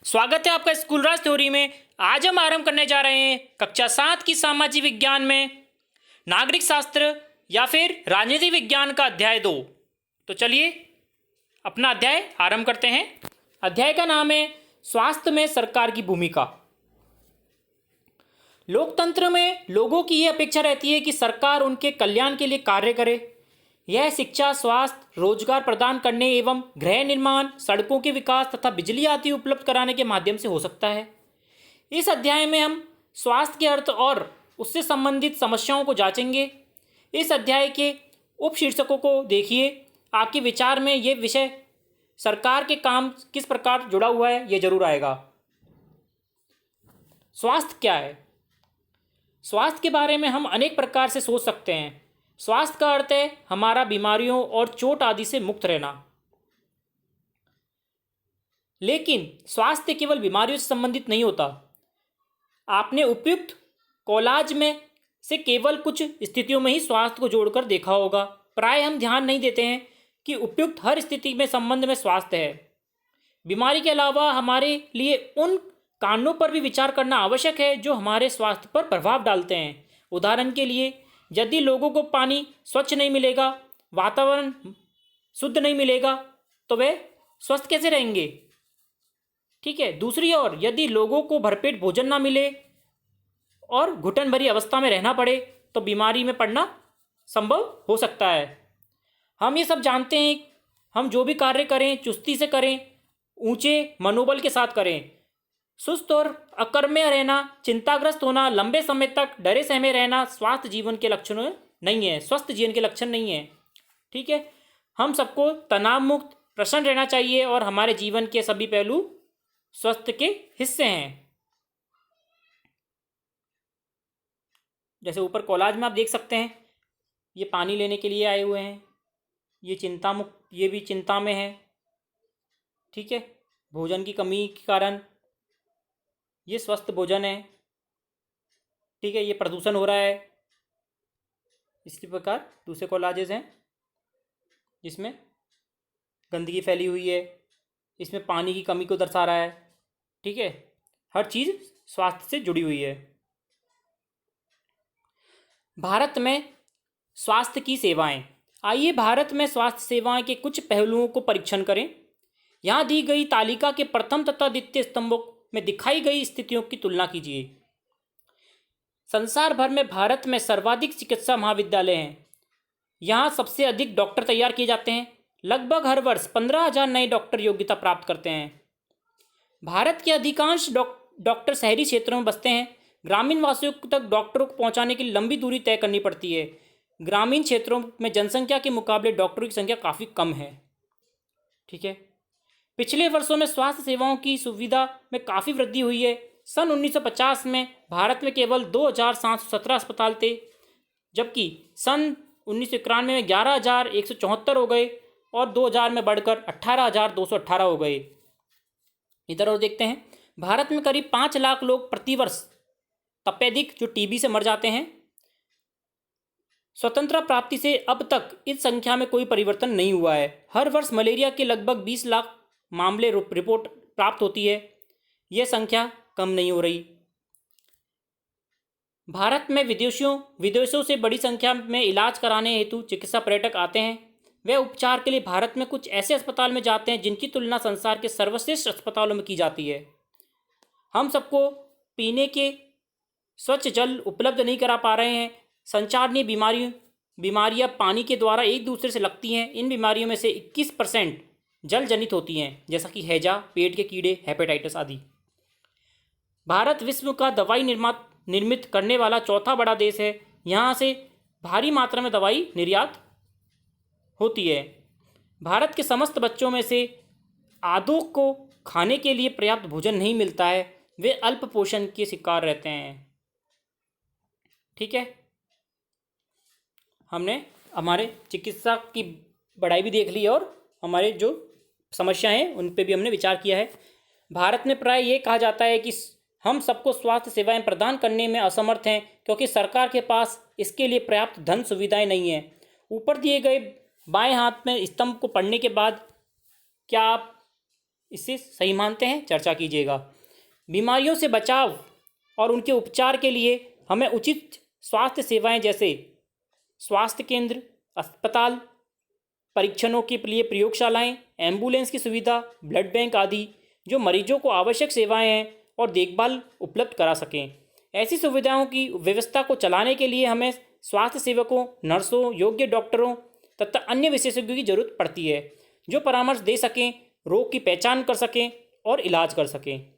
स्वागत है आपका स्कूल राज थ्योरी में। आज हम आरंभ करने जा रहे हैं कक्षा 7 की सामाजिक विज्ञान में नागरिक शास्त्र या फिर राजनीति विज्ञान का अध्याय 2। तो चलिए अपना अध्याय आरंभ करते हैं। अध्याय का नाम है स्वास्थ्य में सरकार की भूमिका। लोकतंत्र में लोगों की यह अपेक्षा रहती है कि सरकार उनके कल्याण के लिए कार्य करे। यह शिक्षा, स्वास्थ्य, रोजगार प्रदान करने एवं गृह निर्माण, सड़कों के विकास तथा बिजली आदि उपलब्ध कराने के माध्यम से हो सकता है। इस अध्याय में हम स्वास्थ्य के अर्थ और उससे संबंधित समस्याओं को जांचेंगे। इस अध्याय के उपशीर्षकों को देखिए। आपके विचार में ये विषय सरकार के काम किस प्रकार जुड़ा हुआ है, ये जरूर आएगा। स्वास्थ्य क्या है? स्वास्थ्य के बारे में हम अनेक प्रकार से सोच सकते हैं। स्वास्थ्य का अर्थ है हमारा बीमारियों और चोट आदि से मुक्त रहना। लेकिन स्वास्थ्य केवल बीमारियों से संबंधित नहीं होता। आपने उपयुक्त कॉलेज में से केवल कुछ स्थितियों में ही स्वास्थ्य को जोड़कर देखा होगा। प्राय हम ध्यान नहीं देते हैं कि उपयुक्त हर स्थिति में संबंध में स्वास्थ्य है। बीमारी के अलावा हमारे लिए उन कारणों पर भी विचार करना आवश्यक है जो हमारे स्वास्थ्य पर प्रभाव डालते हैं। उदाहरण के लिए, यदि लोगों को पानी स्वच्छ नहीं मिलेगा, वातावरण शुद्ध नहीं मिलेगा, तो वे स्वस्थ कैसे रहेंगे? ठीक है। दूसरी ओर, यदि लोगों को भरपेट भोजन ना मिले और घुटन भरी अवस्था में रहना पड़े, तो बीमारी में पड़ना संभव हो सकता है। हम ये सब जानते हैं। हम जो भी कार्य करें चुस्ती से करें, ऊंचे मनोबल के साथ करें। सुस्त और अकर्मण्य रहना, चिंताग्रस्त होना, लंबे समय तक डरे सहमे रहना स्वास्थ्य जीवन के लक्षण नहीं है, स्वस्थ जीवन के लक्षण नहीं है। ठीक है। हम सबको तनाव मुक्त, प्रसन्न रहना चाहिए और हमारे जीवन के सभी पहलू स्वास्थ्य के हिस्से हैं। जैसे ऊपर कॉलेज में आप देख सकते हैं, ये पानी लेने के लिए आए हुए हैं। ये चिंता मुक्त, ये भी चिंता में है। ठीक है। भोजन की कमी के कारण ये स्वस्थ भोजन है। ठीक है। ये प्रदूषण हो रहा है। इसी प्रकार दूसरे कॉलेजेस हैं जिसमें गंदगी फैली हुई है, इसमें पानी की कमी को दर्शा रहा है। ठीक है। हर चीज़ स्वास्थ्य से जुड़ी हुई है। भारत में स्वास्थ्य की सेवाएं। आइए भारत में स्वास्थ्य सेवाएं के कुछ पहलुओं को परीक्षण करें। यहाँ दी गई तालिका के प्रथम तथा द्वितीय स्तंभों में दिखाई गई स्थितियों की तुलना कीजिए। संसार भर में भारत में सर्वाधिक चिकित्सा महाविद्यालय हैं। यहाँ सबसे अधिक डॉक्टर तैयार किए जाते हैं। लगभग हर वर्ष 15,000 नए डॉक्टर योग्यता प्राप्त करते हैं। भारत के अधिकांश डॉक्टर शहरी क्षेत्रों में बसते हैं। ग्रामीण वासियों तक डॉक्टरों को पहुँचाने के लिए लंबी दूरी तय करनी पड़ती है। ग्रामीण क्षेत्रों में जनसंख्या के मुकाबले डॉक्टरों की संख्या काफ़ी कम है। ठीक है। पिछले वर्षों में स्वास्थ्य सेवाओं की सुविधा में काफ़ी वृद्धि हुई है। सन 1950 में भारत में केवल 2,717 अस्पताल थे, जबकि सन 1991 में 11,174 हो गए और 2000 में बढ़कर 18,218 हो गए। इधर और देखते हैं, भारत में करीब 5 लाख लोग प्रतिवर्ष तपेदिक जो टीबी से मर जाते हैं। स्वतंत्रता प्राप्ति से अब तक इस संख्या में कोई परिवर्तन नहीं हुआ है। हर वर्ष मलेरिया के लगभग 20 लाख मामले रिपोर्ट प्राप्त होती है। यह संख्या कम नहीं हो रही। भारत में विदेशों से बड़ी संख्या में इलाज कराने हेतु चिकित्सा पर्यटक आते हैं। वे उपचार के लिए भारत में कुछ ऐसे अस्पताल में जाते हैं जिनकी तुलना संसार के सर्वश्रेष्ठ अस्पतालों में की जाती है। हम सबको पीने के स्वच्छ जल उपलब्ध नहीं करा पा रहे हैं। संचारणीय बीमारियां पानी के द्वारा एक दूसरे से लगती हैं। इन बीमारियों में से 21% जल जनित होती हैं, जैसा कि हैजा, पेट के कीड़े, हेपेटाइटिस आदि। भारत विश्व का दवाई निर्मित करने वाला चौथा बड़ा देश है। यहाँ से भारी मात्रा में दवाई निर्यात होती है। भारत के समस्त बच्चों में से आधों को खाने के लिए पर्याप्त भोजन नहीं मिलता है। वे अल्प पोषण के शिकार रहते हैं। ठीक है। हमने हमारे चिकित्सा की बढ़ाई भी देख ली और हमारे जो समस्याएं हैं उन पे भी हमने विचार किया है। भारत में प्राय ये कहा जाता है कि हम सबको स्वास्थ्य सेवाएं प्रदान करने में असमर्थ हैं क्योंकि सरकार के पास इसके लिए पर्याप्त धन सुविधाएं नहीं हैं। ऊपर दिए गए बाएं हाथ में स्तंभ को पढ़ने के बाद क्या आप इससे सही मानते हैं, चर्चा कीजिएगा। बीमारियों से बचाव और उनके उपचार के लिए हमें उचित स्वास्थ्य सेवाएं जैसे स्वास्थ्य केंद्र, अस्पताल, परीक्षणों के लिए प्रयोगशालाएं, एम्बुलेंस की सुविधा, ब्लड बैंक आदि जो मरीजों को आवश्यक सेवाएं हैं और देखभाल उपलब्ध करा सकें। ऐसी सुविधाओं की व्यवस्था को चलाने के लिए हमें स्वास्थ्य सेवकों, नर्सों, योग्य डॉक्टरों तथा अन्य विशेषज्ञों की जरूरत पड़ती है जो परामर्श दे सकें, रोग की पहचान कर सकें और इलाज कर सकें।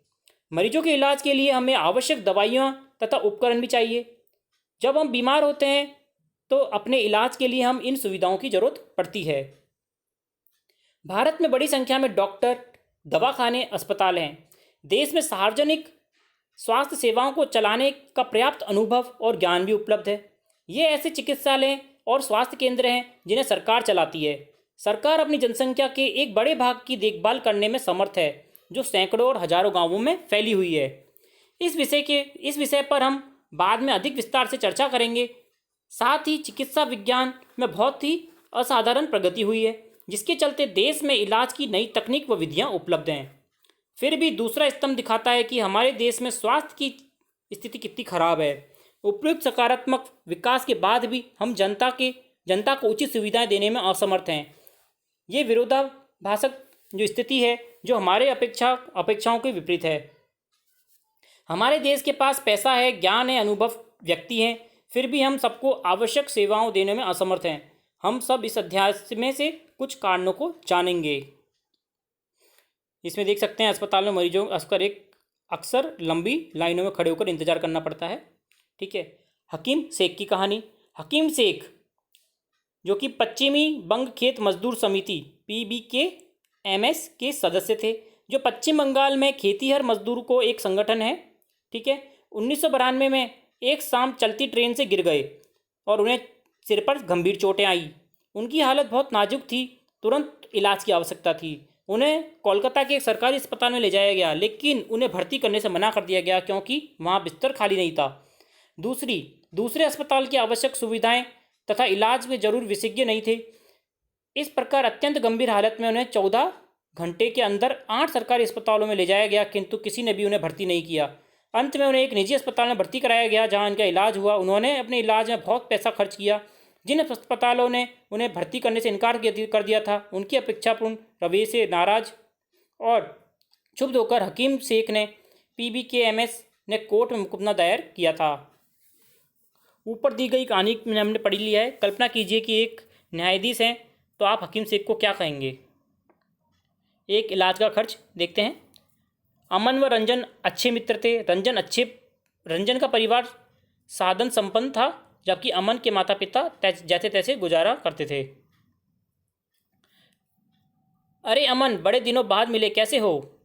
मरीजों के इलाज के लिए हमें आवश्यक दवाइयाँ तथा उपकरण भी चाहिए। जब हम बीमार होते हैं तो अपने इलाज के लिए हम इन सुविधाओं की जरूरत पड़ती है। भारत में बड़ी संख्या में डॉक्टर, दवाखाने, अस्पताल हैं। देश में सार्वजनिक स्वास्थ्य सेवाओं को चलाने का पर्याप्त अनुभव और ज्ञान भी उपलब्ध है। ये ऐसे चिकित्सालय और स्वास्थ्य केंद्र हैं जिन्हें सरकार चलाती है। सरकार अपनी जनसंख्या के एक बड़े भाग की देखभाल करने में समर्थ है, जो सैकड़ों और हजारों गांवों में फैली हुई है। इस विषय पर हम बाद में अधिक विस्तार से चर्चा करेंगे। साथ ही चिकित्सा विज्ञान में बहुत ही असाधारण प्रगति हुई है, जिसके चलते देश में इलाज की नई तकनीक व विधियां उपलब्ध हैं। फिर भी दूसरा स्तंभ दिखाता है कि हमारे देश में स्वास्थ्य की स्थिति कितनी खराब है। उपयुक्त सकारात्मक विकास के बाद भी हम जनता को उचित सुविधाएं देने में असमर्थ हैं। ये विरोधाभासक जो स्थिति है, जो हमारे अपेक्षाओं के विपरीत है। हमारे देश के पास पैसा है, ज्ञान है, अनुभव व्यक्ति हैं, फिर भी हम सबको आवश्यक सेवाओं देने में असमर्थ हैं। हम सब इस अध्याय में से कुछ कारणों को जानेंगे। इसमें देख सकते हैं अस्पताल में मरीजों अक्सर लंबी लाइनों में खड़े होकर इंतजार करना पड़ता है। ठीक है। हकीम शेख की कहानी। हकीम शेख जो कि पश्चिमी बंग खेत मजदूर समिति PBKMS के सदस्य थे, जो पश्चिम बंगाल में खेतीहर मजदूर को एक संगठन है। ठीक है। 1992 में एक शाम चलती ट्रेन से गिर गए और उन्हें सिर पर गंभीर चोटें आई। उनकी हालत बहुत नाजुक थी, तुरंत इलाज की आवश्यकता थी। उन्हें कोलकाता के एक सरकारी अस्पताल में ले जाया गया, लेकिन उन्हें भर्ती करने से मना कर दिया गया क्योंकि वहाँ बिस्तर खाली नहीं था। दूसरे अस्पताल की आवश्यक सुविधाएं तथा इलाज में जरूर विशेषज्ञ नहीं थे। इस प्रकार अत्यंत गंभीर हालत में उन्हें 14 घंटे के अंदर 8 सरकारी अस्पतालों में ले जाया गया, किंतु किसी ने भी उन्हें भर्ती नहीं किया। अंत में उन्हें एक निजी अस्पताल में भर्ती कराया गया, जहां इनका इलाज हुआ। उन्होंने अपने इलाज में बहुत पैसा खर्च किया। जिन अस्पतालों ने उन्हें भर्ती करने से इनकार कर दिया था, उनकी अपेक्षापूर्ण रवैये से नाराज और क्षुब्ध होकर हकीम शेख ने PBKMS ने कोर्ट में मुकदमा दायर किया था। ऊपर दी गई कहानी में हमने पढ़ लिया है। कल्पना कीजिए कि एक न्यायाधीश हैं, तो आप हकीम शेख को क्या कहेंगे? एक इलाज का खर्च देखते हैं। अमन व रंजन अच्छे मित्र थे। रंजन का परिवार साधन संपन्न था, जबकि अमन के माता पिता जैसे तैसे गुजारा करते थे। अरे अमन, बड़े दिनों बाद मिले, कैसे हो?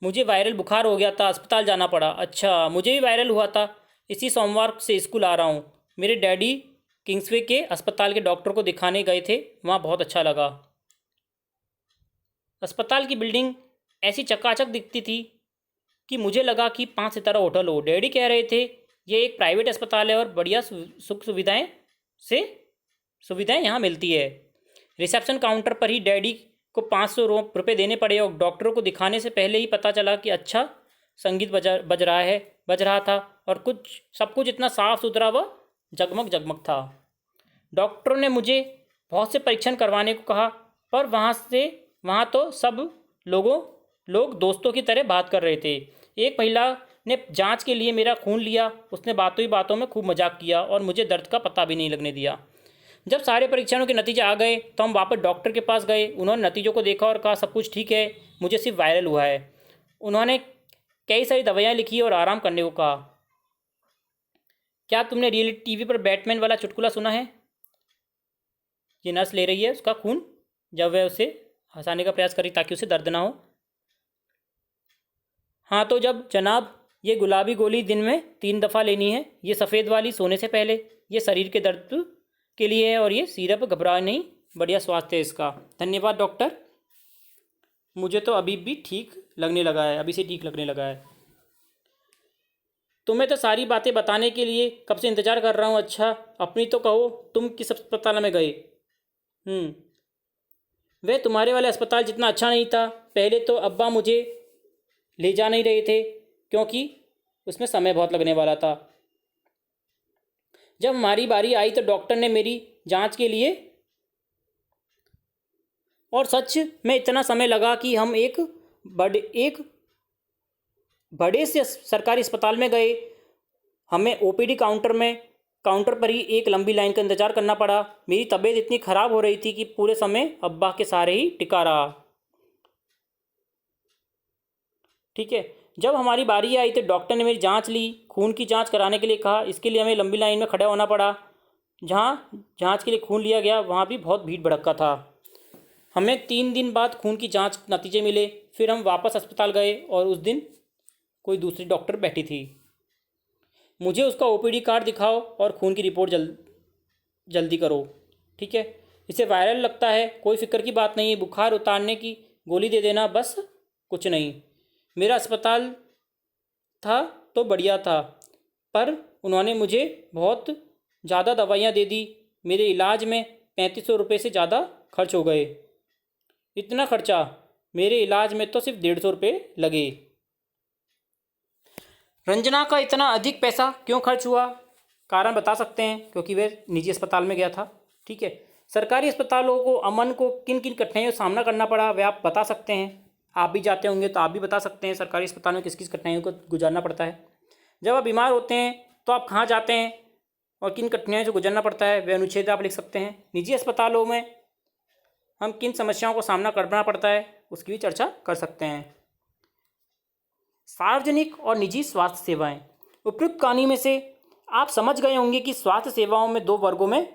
मुझे वायरल बुखार हो गया था, अस्पताल जाना पड़ा। अच्छा, मुझे भी वायरल हुआ था, इसी सोमवार से स्कूल आ रहा हूँ। मेरे डैडी किंग्सवे के अस्पताल के डॉक्टर को दिखाने गए थे, वहाँ बहुत अच्छा लगा। अस्पताल की बिल्डिंग ऐसी चकाचक दिखती थी कि मुझे लगा कि 5 सितारा होटल हो। डैडी कह रहे थे ये एक प्राइवेट अस्पताल है और बढ़िया सुख सुविधाएं यहाँ मिलती है। रिसेप्शन काउंटर पर ही डैडी को 500 रुपये देने पड़े और डॉक्टरों को दिखाने से पहले ही पता चला कि अच्छा संगीत बज रहा था और सब कुछ इतना साफ सुथरा व जगमग था। डॉक्टरों ने मुझे बहुत से परीक्षण करवाने को कहा, पर वहाँ तो सब लोग दोस्तों की तरह बात कर रहे थे। एक महिला ने जांच के लिए मेरा खून लिया। उसने बातों ही बातों में खूब मजाक किया और मुझे दर्द का पता भी नहीं लगने दिया। जब सारे परीक्षणों के नतीजे आ गए तो हम वापस डॉक्टर के पास गए। उन्होंने नतीजों को देखा और कहा सब कुछ ठीक है, मुझे सिर्फ वायरल हुआ है। उन्होंने कई सारी दवाइयाँ लिखी और आराम करने को कहा। क्या तुमने रियलिटी टीवी पर बैटमैन वाला चुटकुला सुना है? ये नर्स ले रही है उसका खून, जब वह उसे हंसाने का प्रयास करी ताकि उसे दर्द ना हो। हाँ तो जब जनाब, ये गुलाबी गोली दिन में 3 दफ़ा लेनी है, ये सफ़ेद वाली सोने से पहले, ये शरीर के दर्द के लिए है और ये सिरप घबराए नहीं, बढ़िया स्वास्थ्य है इसका। धन्यवाद डॉक्टर, मुझे तो अभी से ठीक लगने लगा है। तुम्हें तो सारी बातें बताने के लिए कब से इंतज़ार कर रहा हूँ। अच्छा अपनी तो कहो, तुम किस अस्पताल में गए? वह तुम्हारे वाले अस्पताल जितना अच्छा नहीं था। पहले तो अब्बा मुझे ले जा नहीं रहे थे क्योंकि उसमें समय बहुत लगने वाला था। जब हमारी बारी आई तो डॉक्टर ने मेरी जांच के लिए, और सच में इतना समय लगा कि हम एक बड़े से सरकारी अस्पताल में गए। हमें ओपीडी काउंटर पर ही एक लंबी लाइन का इंतज़ार करना पड़ा। मेरी तबीयत इतनी ख़राब हो रही थी कि पूरे समय अब्बा के सहारे ही टिका रहा। ठीक है। जब हमारी बारी आई तो डॉक्टर ने मेरी जांच ली, खून की जांच कराने के लिए कहा। इसके लिए हमें लंबी लाइन में खड़ा होना पड़ा। जहां जांच के लिए खून लिया गया वहां भी बहुत भीड़ भड़क्का था। हमें 3 दिन बाद खून की जांच नतीजे मिले। फिर हम वापस अस्पताल गए और उस दिन कोई दूसरी डॉक्टर बैठी थी। मुझे उसका ओपीडी कार्ड दिखाओ और खून की रिपोर्ट जल्दी करो। ठीक है। इसे वायरल लगता है, कोई फिक्र की बात नहीं है। बुखार उतारने की गोली दे देना, बस कुछ नहीं। मेरा अस्पताल था तो बढ़िया था, पर उन्होंने मुझे बहुत ज़्यादा दवाइयाँ दे दी। मेरे इलाज में 3500 रुपये से ज़्यादा खर्च हो गए। इतना खर्चा? मेरे इलाज में तो सिर्फ 150 रुपये लगे। रंजना का इतना अधिक पैसा क्यों खर्च हुआ? कारण बता सकते हैं, क्योंकि वह निजी अस्पताल में गया था। ठीक है। सरकारी अस्पतालों को अमन को किन किन कठिनाइयों का सामना करना पड़ा वे आप बता सकते हैं। आप भी जाते होंगे तो आप भी बता सकते हैं सरकारी अस्पताल में किस किस कठिनाइयों को गुजरना पड़ता है। जब आप बीमार होते हैं तो आप कहाँ जाते हैं और किन कठिनाइयों से गुजरना पड़ता है, वे अनुच्छेद आप लिख सकते हैं। निजी अस्पतालों में हम किन समस्याओं का सामना करना पड़ता है उसकी भी चर्चा कर सकते हैं। सार्वजनिक और निजी स्वास्थ्य सेवाएं। उपयुक्त कहानी में से आप समझ गए होंगे कि स्वास्थ्य सेवाओं में 2 वर्गों में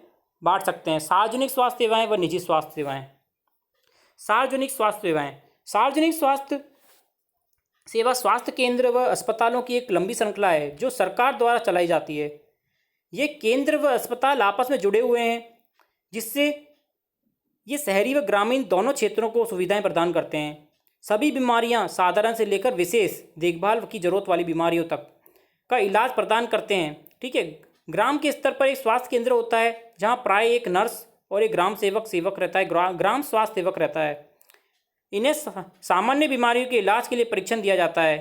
बांट सकते हैं, सार्वजनिक स्वास्थ्य सेवाएं व निजी स्वास्थ्य सेवाएं। सार्वजनिक स्वास्थ्य सेवाएं। सार्वजनिक स्वास्थ्य सेवा स्वास्थ्य केंद्र व अस्पतालों की एक लंबी श्रृंखला है जो सरकार द्वारा चलाई जाती है। ये केंद्र व अस्पताल आपस में जुड़े हुए हैं, जिससे ये शहरी व ग्रामीण दोनों क्षेत्रों को सुविधाएं प्रदान करते हैं। सभी बीमारियां साधारण से लेकर विशेष देखभाल की जरूरत वाली बीमारियों तक का इलाज प्रदान करते हैं। ठीक है। ग्राम के स्तर पर एक स्वास्थ्य केंद्र होता है जहां प्राय एक नर्स और एक ग्राम सेवक रहता है, ग्राम स्वास्थ्य सेवक रहता है। इन्हें सामान्य बीमारियों के इलाज के लिए परीक्षण दिया जाता है।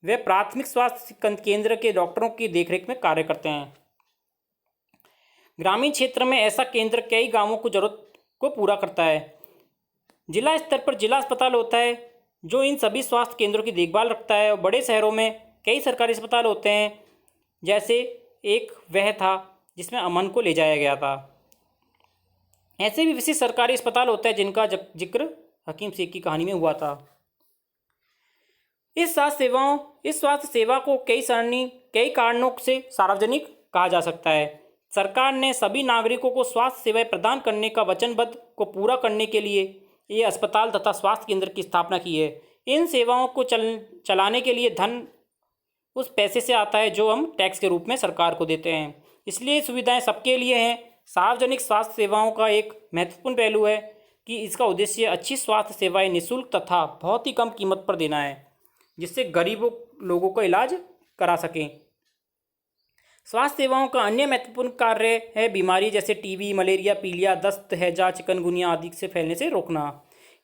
वे प्राथमिक स्वास्थ्य केंद्र के डॉक्टरों की देखरेख में कार्य करते हैं। ग्रामीण क्षेत्र में ऐसा केंद्र कई गांवों को जरूरत को पूरा करता है। जिला स्तर पर जिला अस्पताल होता है जो इन सभी स्वास्थ्य केंद्रों की देखभाल रखता है। और बड़े शहरों में कई सरकारी अस्पताल होते हैं, जैसे एक वह था जिसमें अमन को ले जाया गया था। ऐसे भी विशेष सरकारी अस्पताल होते हैं जिनका जिक्र हकीम शेख की कहानी में हुआ था। इस स्वास्थ्य सेवा को कई कारणों से सार्वजनिक कहा जा सकता है। सरकार ने सभी नागरिकों को स्वास्थ्य सेवाएं प्रदान करने का वचनबद्ध को पूरा करने के लिए ये अस्पताल तथा स्वास्थ्य केंद्र की स्थापना की है। इन सेवाओं को चलाने के लिए धन उस पैसे से आता है जो हम टैक्स के रूप में सरकार को देते हैं, इसलिए सुविधाएं सबके लिए हैं। सार्वजनिक स्वास्थ्य सेवाओं का एक महत्वपूर्ण पहलू है कि इसका उद्देश्य अच्छी स्वास्थ्य सेवाएं निःशुल्क तथा बहुत ही कम कीमत पर देना है, जिससे गरीबों लोगों का इलाज करा सकें। स्वास्थ्य सेवाओं का अन्य महत्वपूर्ण कार्य है बीमारी जैसे टीबी, मलेरिया, पीलिया, दस्त, हैजा, चिकनगुनिया आदि से फैलने से रोकना।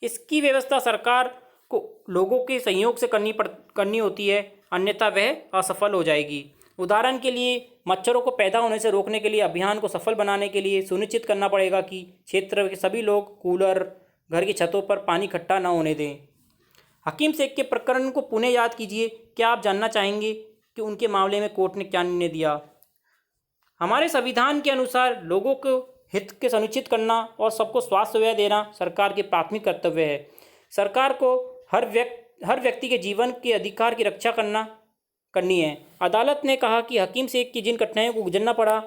इसकी व्यवस्था सरकार को लोगों के सहयोग से करनी होती है, अन्यथा वह असफल हो जाएगी। उदाहरण के लिए मच्छरों को पैदा होने से रोकने के लिए अभियान को सफल बनाने के लिए सुनिश्चित करना पड़ेगा कि क्षेत्र के सभी लोग कूलर, घर की छतों पर पानी इकट्ठा न होने दें। हकीम शेख के प्रकरण को पुनः याद कीजिए। क्या आप जानना चाहेंगे कि उनके मामले में कोर्ट ने क्या निर्णय दिया? हमारे संविधान के अनुसार लोगों को हित के सुनिश्चित करना और सबको स्वास्थ्य सेवा देना सरकार के प्राथमिक कर्तव्य है। सरकार को हर व्यक्ति के जीवन के अधिकार की रक्षा करनी है। अदालत ने कहा कि हकीम शेख की जिन कठिनाइयों को गुजरना पड़ा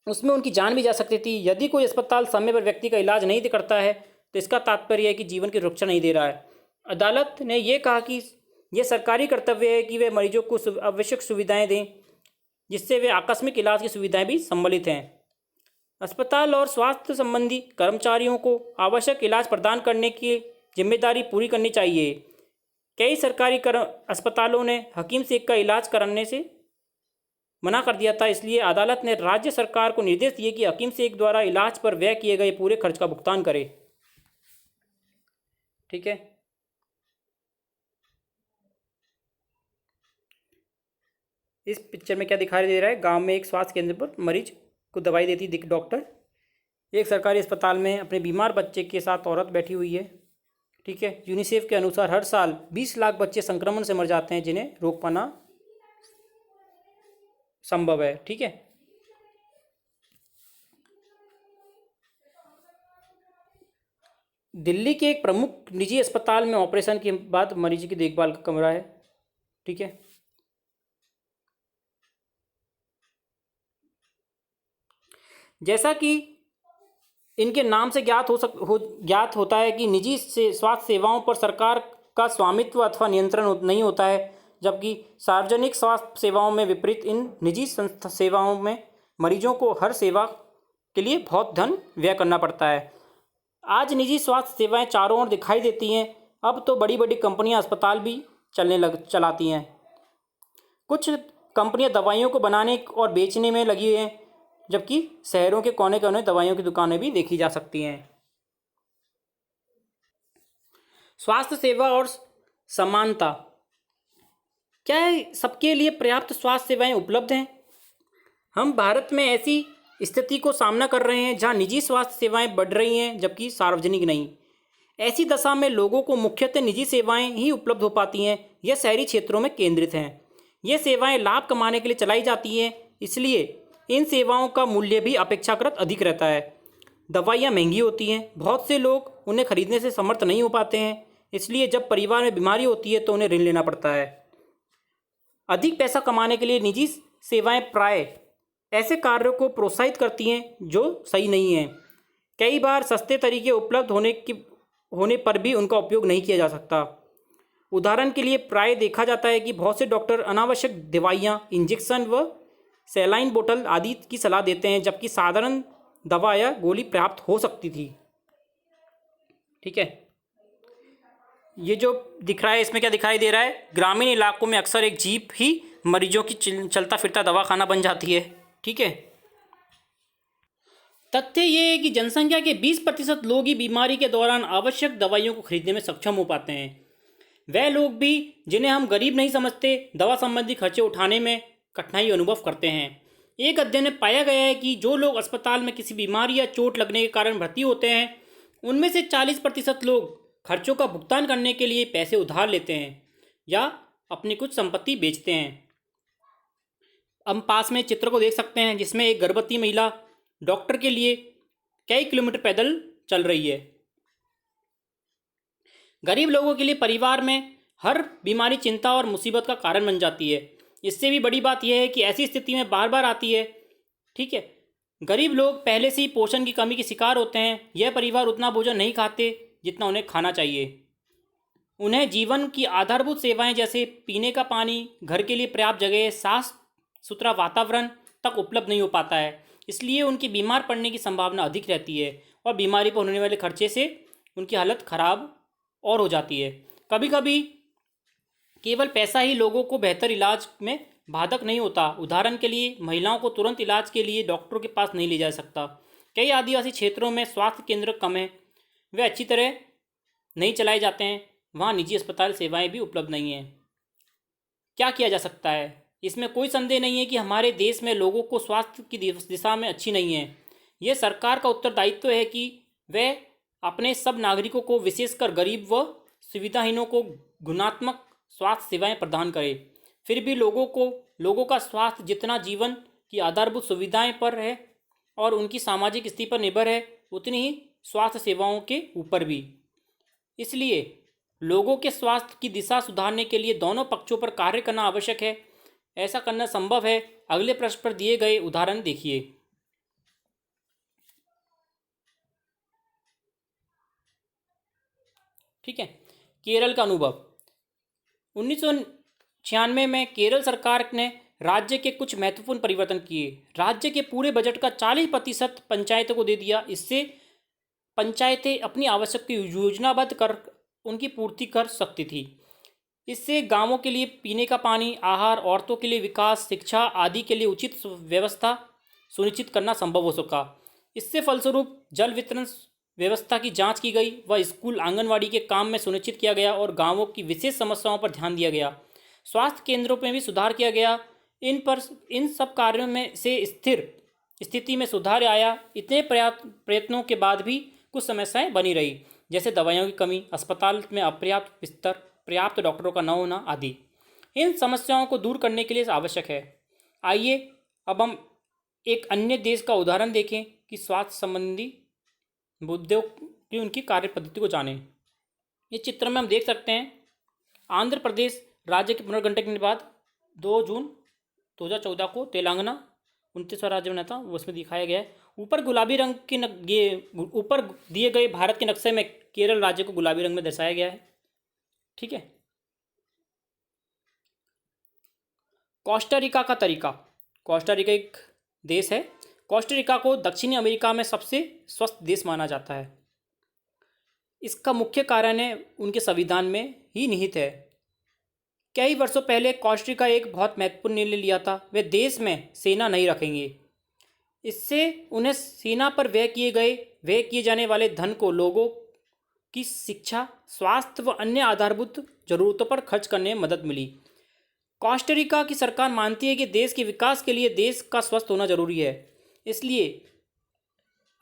उसमें उनकी जान भी जा सकती थी। यदि कोई अस्पताल समय पर व्यक्ति का इलाज नहीं करता है तो इसका तात्पर्य है कि जीवन की सुरक्षा नहीं दे रहा है। अदालत ने यह कहा कि यह सरकारी कर्तव्य है कि वे मरीजों को आवश्यक सुविधाएं दें, जिससे वे आकस्मिक इलाज की सुविधाएं भी सम्मिलित हैं। अस्पताल और स्वास्थ्य संबंधी कर्मचारियों को आवश्यक इलाज प्रदान करने की जिम्मेदारी पूरी करनी चाहिए। कई सरकारी अस्पतालों ने हकीम शेख का इलाज कराने से मना कर दिया था, इसलिए अदालत ने राज्य सरकार को निर्देश दिए कि हकीम शेख द्वारा इलाज पर व्यय किए गए पूरे खर्च का भुगतान करे। ठीक है। इस पिक्चर में क्या दिखाई दे रहा है, गांव में एक स्वास्थ्य केंद्र पर मरीज को दवाई देती दिख डॉक्टर। एक सरकारी अस्पताल में अपने बीमार बच्चे के साथ औरत बैठी हुई है। ठीक है। यूनिसेफ के अनुसार हर साल 20 लाख बच्चे संक्रमण से मर जाते हैं जिन्हें रोक पाना संभव है। ठीक है। दिल्ली के एक प्रमुख निजी अस्पताल में ऑपरेशन के बाद मरीज की देखभाल का कमरा है। ठीक है। जैसा कि इनके नाम से ज्ञात होता है कि निजी से स्वास्थ्य सेवाओं पर सरकार का स्वामित्व अथवा नियंत्रण नहीं होता है, जबकि सार्वजनिक स्वास्थ्य सेवाओं में विपरीत इन निजी संस्था सेवाओं में मरीजों को हर सेवा के लिए बहुत धन व्यय करना पड़ता है। आज निजी स्वास्थ्य सेवाएं चारों ओर दिखाई देती हैं। अब तो बड़ी बड़ी कंपनियां अस्पताल भी चलाती हैं। कुछ कंपनियां दवाइयों को बनाने और बेचने में लगी हैं, जबकि शहरों के कोने कोने दवाइयों की दुकानें भी देखी जा सकती हैं। स्वास्थ्य सेवा और समानता, क्या सबके लिए पर्याप्त स्वास्थ्य सेवाएं उपलब्ध हैं? हम भारत में ऐसी स्थिति को सामना कर रहे हैं जहां निजी स्वास्थ्य सेवाएं बढ़ रही हैं जबकि सार्वजनिक नहीं। ऐसी दशा में लोगों को मुख्यतः निजी सेवाएं ही उपलब्ध हो पाती हैं। यह शहरी क्षेत्रों में केंद्रित हैं। ये सेवाएं लाभ कमाने के लिए चलाई जाती हैं, इसलिए इन सेवाओं का मूल्य भी अपेक्षाकृत अधिक रहता है। दवाइयाँ महंगी होती हैं, बहुत से लोग उन्हें खरीदने से समर्थ नहीं हो पाते हैं, इसलिए जब परिवार में बीमारी होती है तो उन्हें ऋण लेना पड़ता है। अधिक पैसा कमाने के लिए निजी सेवाएं प्राय ऐसे कार्यों को प्रोत्साहित करती हैं जो सही नहीं हैं। कई बार सस्ते तरीके उपलब्ध होने पर भी उनका उपयोग नहीं किया जा सकता। उदाहरण के लिए प्राय देखा जाता है कि बहुत से डॉक्टर अनावश्यक दवाइयाँ, इंजेक्शन व सैलाइन बोतल आदि की सलाह देते हैं, जबकि साधारण दवा या गोली पर्याप्त हो सकती थी। ठीक है। ये जो दिख रहा है, इसमें क्या दिखाई दे रहा है, ग्रामीण इलाकों में अक्सर एक जीप ही मरीजों की चलता फिरता दवाखाना बन जाती है। ठीक है। तथ्य ये है कि जनसंख्या के 20% लोग ही बीमारी के दौरान आवश्यक दवाइयों को खरीदने में सक्षम हो पाते हैं। वह लोग भी जिन्हें हम गरीब नहीं समझते, दवा संबंधी खर्चे उठाने में कठिनाई अनुभव करते हैं। एक अध्ययन में पाया गया है कि जो लोग अस्पताल में किसी बीमारी या चोट लगने के कारण भर्ती होते हैं, उनमें से 40% लोग खर्चों का भुगतान करने के लिए पैसे उधार लेते हैं या अपनी कुछ संपत्ति बेचते हैं। हम पास में चित्र को देख सकते हैं जिसमें एक गर्भवती महिला डॉक्टर के लिए कई किलोमीटर पैदल चल रही है। गरीब लोगों के लिए परिवार में हर बीमारी चिंता और मुसीबत का कारण बन जाती है। इससे भी बड़ी बात यह है कि ऐसी स्थिति में बार बार आती है। ठीक है। गरीब लोग पहले से ही पोषण की कमी के शिकार होते हैं। यह परिवार उतना भोजन नहीं खाते जितना उन्हें खाना चाहिए। उन्हें जीवन की आधारभूत सेवाएं जैसे पीने का पानी, घर के लिए पर्याप्त जगह, साफ सुथरा वातावरण तक उपलब्ध नहीं हो पाता है। इसलिए उनकी बीमार पड़ने की संभावना अधिक रहती है और बीमारी पर होने वाले खर्चे से उनकी हालत खराब और हो जाती है। कभी कभी केवल पैसा ही लोगों को बेहतर इलाज में बाधक नहीं होता। उदाहरण के लिए महिलाओं को तुरंत इलाज के लिए डॉक्टरों के पास नहीं ले जा सकता। कई आदिवासी क्षेत्रों में स्वास्थ्य केंद्र कम है, वे अच्छी तरह नहीं चलाए जाते हैं, वहाँ निजी अस्पताल सेवाएं भी उपलब्ध नहीं हैं। क्या किया जा सकता है? इसमें कोई संदेह नहीं है कि हमारे देश में लोगों को स्वास्थ्य की दिशा में अच्छी नहीं है। यह सरकार का उत्तरदायित्व है कि वह अपने सब नागरिकों को, विशेषकर गरीब व सुविधाहीनों को गुणात्मक स्वास्थ्य सेवाएं प्रदान करे। फिर भी लोगों का स्वास्थ्य जितना जीवन की आधारभूत सुविधाएं पर है और उनकी सामाजिक स्थिति पर निर्भर है, उतनी ही स्वास्थ्य सेवाओं के ऊपर भी। इसलिए लोगों के स्वास्थ्य की दिशा सुधारने के लिए दोनों पक्षों पर कार्य करना आवश्यक है। ऐसा करना संभव है। अगले प्रश्न पर दिए गए उदाहरण देखिए। ठीक है। केरल का अनुभव। 1996 में केरल सरकार ने राज्य के कुछ महत्वपूर्ण परिवर्तन किए। राज्य के पूरे बजट का 40% पंचायतों को दे दिया। इससे पंचायतें अपनी आवश्यकता योजनाबद्ध कर उनकी पूर्ति कर सकती थी। इससे गांवों के लिए पीने का पानी, आहार, औरतों के लिए विकास, शिक्षा आदि के लिए उचित व्यवस्था सुनिश्चित करना संभव हो सका। इससे फलस्वरूप जल वितरण व्यवस्था की जांच की गई व स्कूल आंगनवाड़ी के काम में सुनिश्चित किया गया और गांवों की विशेष समस्याओं पर ध्यान दिया गया। स्वास्थ्य केंद्रों में भी सुधार किया गया। इन सब कार्यों में से स्थिर स्थिति में सुधार आया। इतने प्रयत्नों के बाद भी कुछ समस्याएं बनी रही, जैसे दवाइयों की कमी, अस्पताल में अपर्याप्त बिस्तर, पर्याप्त डॉक्टरों का न होना आदि। इन समस्याओं को दूर करने के लिए आवश्यक है। आइए अब हम एक अन्य देश का उदाहरण देखें कि स्वास्थ्य संबंधी मुद्दों की उनकी कार्य पद्धति को जानें। इस चित्र में हम देख सकते हैं आंध्र प्रदेश राज्य के पुनर्गठन के बाद 2 जून 2014 को तेलंगाना 29वां राज्य बना था, वो उसमें दिखाया गया है। ऊपर गुलाबी रंग के ऊपर दिए गए भारत के नक्शे में केरल राज्य को गुलाबी रंग में दर्शाया गया है। ठीक है। कोस्टा रिका का तरीका। कोस्टा रिका एक देश है। कोस्टा रिका को दक्षिणी अमेरिका में सबसे स्वस्थ देश माना जाता है। इसका मुख्य कारण है उनके संविधान में ही निहित है। कई वर्षों पहले कोस्टा रिका एक बहुत महत्वपूर्ण निर्णय लिया था। वे देश में सेना नहीं रखेंगे। इससे उन्हें सेना पर व्यय किए जाने वाले धन को लोगों की शिक्षा, स्वास्थ्य व अन्य आधारभूत जरूरतों पर खर्च करने में मदद मिली। कोस्टा रिका की सरकार मानती है कि देश के विकास के लिए देश का स्वस्थ होना जरूरी है, इसलिए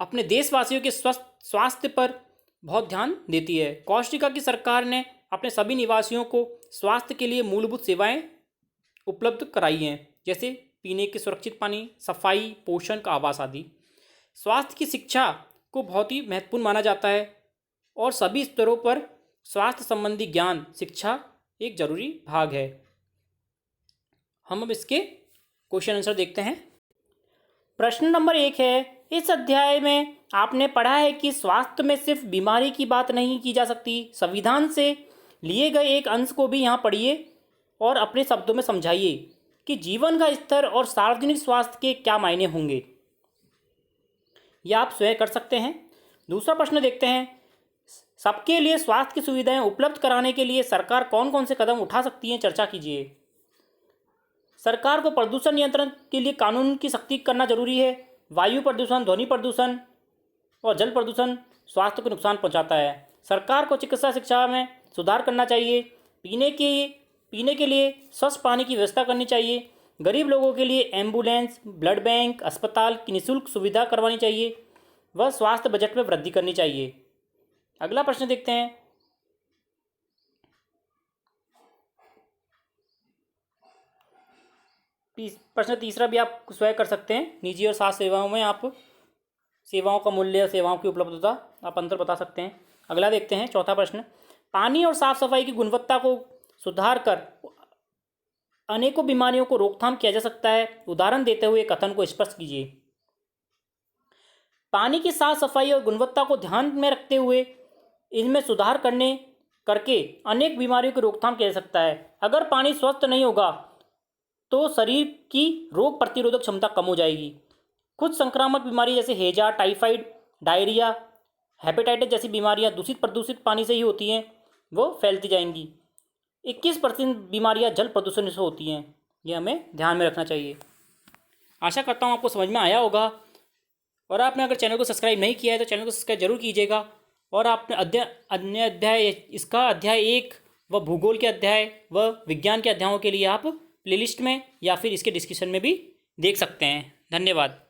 अपने देशवासियों के स्वास्थ्य पर बहुत ध्यान देती है। कोस्टा रिका की सरकार ने अपने सभी निवासियों को स्वास्थ्य के लिए मूलभूत सेवाएं उपलब्ध कराई हैं, जैसे पीने के सुरक्षित पानी, सफाई, पोषण का आवास आदि। स्वास्थ्य की शिक्षा को बहुत ही महत्वपूर्ण माना जाता है और सभी स्तरों पर स्वास्थ्य संबंधी ज्ञान शिक्षा एक जरूरी भाग है। हम अब इसके क्वेश्चन आंसर देखते हैं। प्रश्न नंबर 1 है, इस अध्याय में आपने पढ़ा है कि स्वास्थ्य में सिर्फ बीमारी की बात नहीं की जा सकती। संविधान से लिए गए एक अंश को भी यहाँ पढ़िए और अपने शब्दों में समझाइए कि जीवन का स्तर और सार्वजनिक स्वास्थ्य के क्या मायने होंगे। यह आप स्वयं कर सकते हैं। दूसरा प्रश्न देखते हैं, सबके लिए स्वास्थ्य की सुविधाएं उपलब्ध कराने के लिए सरकार कौन कौन से कदम उठा सकती है, चर्चा कीजिए। सरकार को प्रदूषण नियंत्रण के लिए कानून की सख्ती करना जरूरी है। वायु प्रदूषण, ध्वनि प्रदूषण और जल प्रदूषण स्वास्थ्य को नुकसान पहुंचाता है। सरकार को चिकित्सा शिक्षा में सुधार करना चाहिए। पीने के लिए स्वच्छ पानी की व्यवस्था करनी चाहिए। गरीब लोगों के लिए एम्बुलेंस, ब्लड बैंक, अस्पताल की निःशुल्क सुविधा करवानी चाहिए व स्वास्थ्य बजट में वृद्धि करनी चाहिए। अगला प्रश्न देखते हैं, प्रश्न तीसरा भी आप स्वयं कर सकते हैं। निजी और स्वास्थ्य सेवाओं में आप सेवाओं का मूल्य, सेवाओं की उपलब्धता आप अंतर बता सकते हैं। अगला देखते हैं, चौथा प्रश्न, पानी और साफ सफाई की गुणवत्ता को सुधार कर अनेकों बीमारियों को रोकथाम किया जा सकता है। उदाहरण देते हुए कथन को स्पष्ट कीजिए। पानी की साफ सफाई और गुणवत्ता को ध्यान में रखते हुए इनमें सुधार करके अनेक बीमारियों की रोकथाम किया जा सकता है। अगर पानी स्वस्थ नहीं होगा तो शरीर की रोग प्रतिरोधक क्षमता कम हो जाएगी। कुछ संक्रामक बीमारी जैसे हैजा, टाइफाइड, डायरिया, हेपेटाइटिस जैसी बीमारियां दूषित प्रदूषित पानी से ही होती हैं, वो फैलती जाएंगी। 21% बीमारियां जल प्रदूषण से होती हैं। ये हमें ध्यान में रखना चाहिए। आशा करता हूँ आपको समझ में आया होगा और आपने अगर चैनल को सब्सक्राइब नहीं किया है तो चैनल को सब्सक्राइब जरूर कीजिएगा। और आपने अन्य अध्याय, इसका अध्याय 1 व भूगोल के अध्याय व विज्ञान के अध्यायों के लिए आप प्लेलिस्ट में या फिर इसके डिस्क्रिप्शन में भी देख सकते हैं। धन्यवाद।